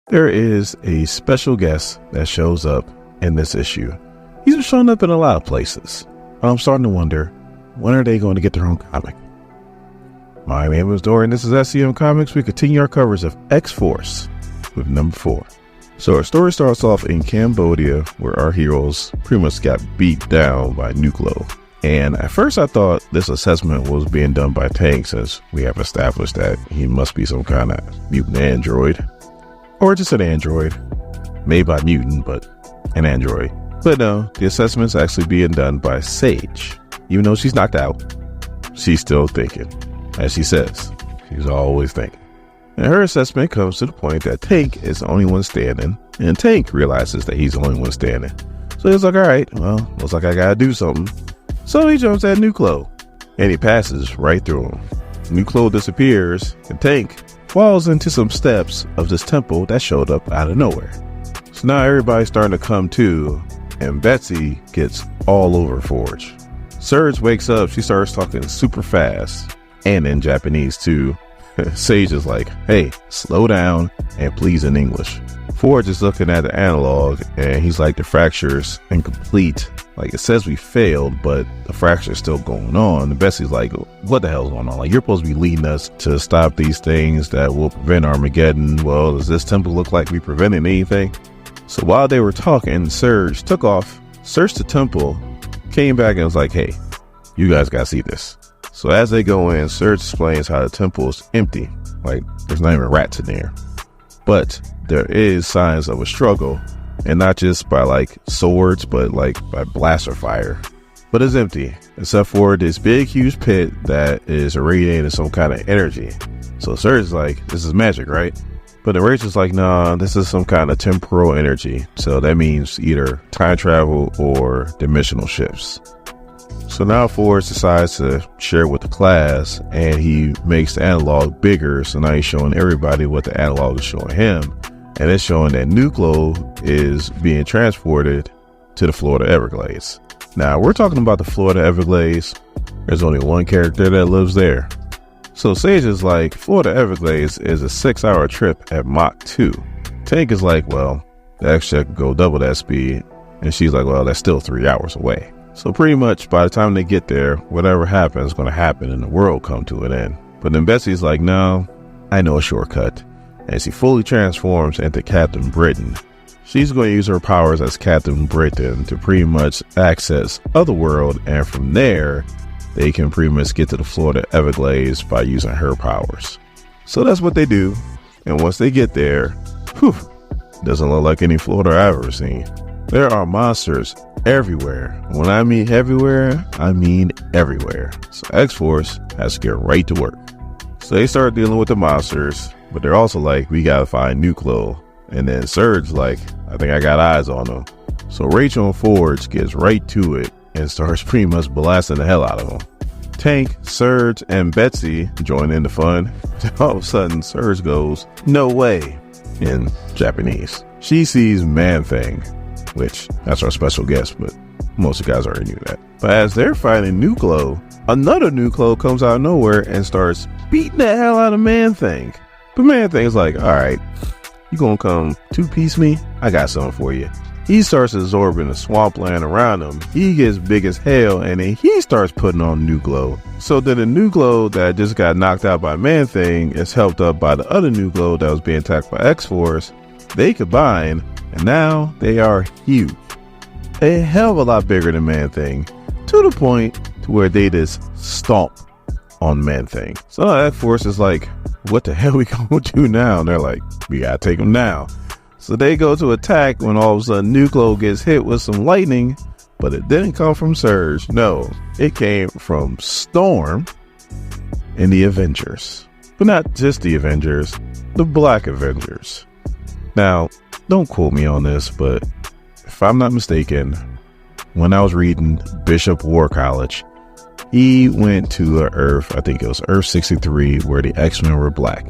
There is a special guest that shows up in this issue. He's been showing up in a lot of places. I'm starting to wonder, when are they going to get their own comic? My name is Thorne, and this is SCM Comics. We continue our covers of X-Force with number 4. So our story starts off in Cambodia, where our heroes pretty much got beat down by Nucleo. And at first I thought this assessment was being done by Tank, since we have established that he must be some kind of mutant android. Or just an android. Made by mutant, but an android. But no, the assessment's actually being done by Sage. Even though she's knocked out, she's still thinking. As she says, she's always thinking. And her assessment comes to the point that Tank is the only one standing. And Tank realizes that he's the only one standing. So he's like, alright, well, looks like I gotta do something. So he jumps at Nucleo. And he passes right through him. Nucleo disappears, and Tank falls into some steps of this temple that showed up out of nowhere. So now everybody's starting to come to, and Betsy gets all over Forge. Surge wakes up, she starts talking super fast, and in Japanese too. Sage is like, hey, slow down, and please in English. Forge is looking at the analog, and he's like, the fracture's incomplete. Like, it says we failed, but the fracture's still going on. And Betsy's like, what the hell's going on? Like, you're supposed to be leading us to stop these things that will prevent Armageddon. Well, does this temple look like we prevented anything? So while they were talking, Surge took off, searched the temple, came back and was like, hey, you guys gotta see this. So as they go in, Surge explains how the temple is empty. Like, there's not even rats in there. But there is signs of a struggle. And not just by like swords, but like by blaster fire. But it's empty, except for this big, huge pit that is irradiating some kind of energy. So Surge is like, this is magic, right? But the Rage is like, nah, this is some kind of temporal energy. So that means either time travel or dimensional shifts. So now Forge decides to share with the class, and he makes the analog bigger. So now he's showing everybody what the analog is showing him. And it's showing that Nucleo is being transported to the Florida Everglades. Now, we're talking about the Florida Everglades. There's only one character that lives there. So Sage is like, Florida Everglades is a 6-hour trip at Mach 2. Tank is like, well, actually I could go double that speed. And she's like, well, that's still 3 hours away. So pretty much by the time they get there, whatever happens is going to happen and the world come to an end. But then Betsy's like, no, I know a shortcut. And she fully transforms into Captain Britain. She's going to use her powers as Captain Britain to pretty much access Otherworld, and from there, they can pretty much get to the Florida Everglades by using her powers. So that's what they do, and once they get there, doesn't look like any Florida I've ever seen. There are monsters everywhere. When I mean everywhere, I mean everywhere. So X-Force has to get right to work. So they start dealing with the monsters. But they're also like, we gotta find Nucleo. And then Surge like, I think I got eyes on him. So Rachel and Forge gets right to it and starts pretty much blasting the hell out of him. Tank, Surge, and Betsy join in the fun. All of a sudden, Surge goes, no way, in Japanese. She sees Man-Thing, which that's our special guest, but most of you guys already knew that. But as they're fighting Nucleo, another Nucleo comes out of nowhere and starts beating the hell out of Man-Thing. But Man-Thing is like, alright, you gonna come two-piece me? I got something for you. He starts absorbing the swampland around him. He gets big as hell, and then he starts putting on Nucleo. So then the Nucleo that just got knocked out by Man-Thing is helped up by the other Nucleo that was being attacked by X-Force. They combine, and now they are huge. A hell of a lot bigger than Man-Thing, to the point to where they just stomp on Man-Thing. So X-Force is like, what the hell we gonna do now? And they're like, we gotta take him now. So they go to attack when all of a sudden Nucleo gets hit with some lightning, but it didn't come from Surge. No, it came from Storm and the Avengers. But not just the Avengers, the Black Avengers. Now, don't quote me on this, but if I'm not mistaken, when I was reading Bishop War College, he went to Earth, I think it was Earth 63, where the X-Men were black.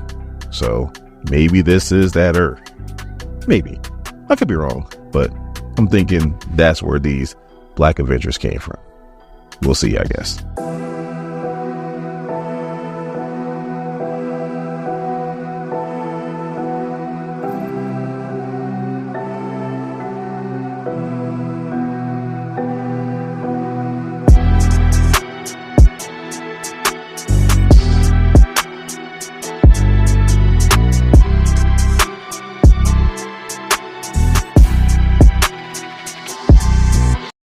So maybe this is that Earth. Maybe. I could be wrong, but I'm thinking that's where these Black Avengers came from. We'll see, I guess.